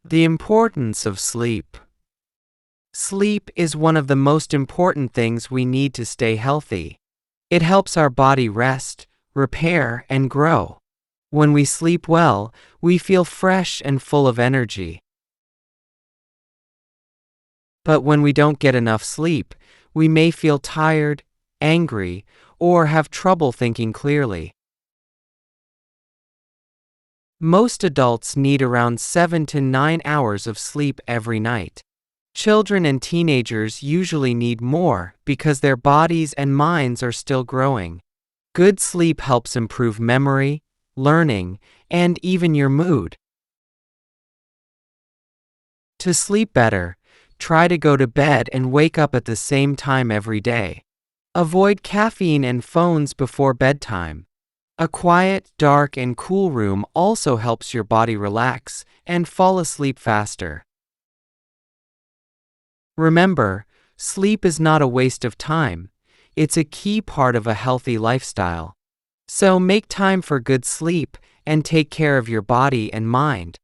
The importance of sleep. Sleep is one of the most important things we need to stay healthy. It helps our body rest, repair, and grow. When we sleep well, we feel fresh and full of energy. But when we don't get enough sleep, we may feel tired, angry, or have trouble thinking clearly. Most adults need around 7 to 9 hours of sleep every night. Children and teenagers usually need more because their bodies and minds are still growing. Good sleep helps improve memory, learning, and even your mood. To sleep better, try to go to bed and wake up at the same time every day. Avoid caffeine and phones before bedtime. A quiet, dark, and cool room also helps your body relax and fall asleep faster. Remember, sleep is not a waste of time. It's a key part of a healthy lifestyle. So make time for good sleep and take care of your body and mind.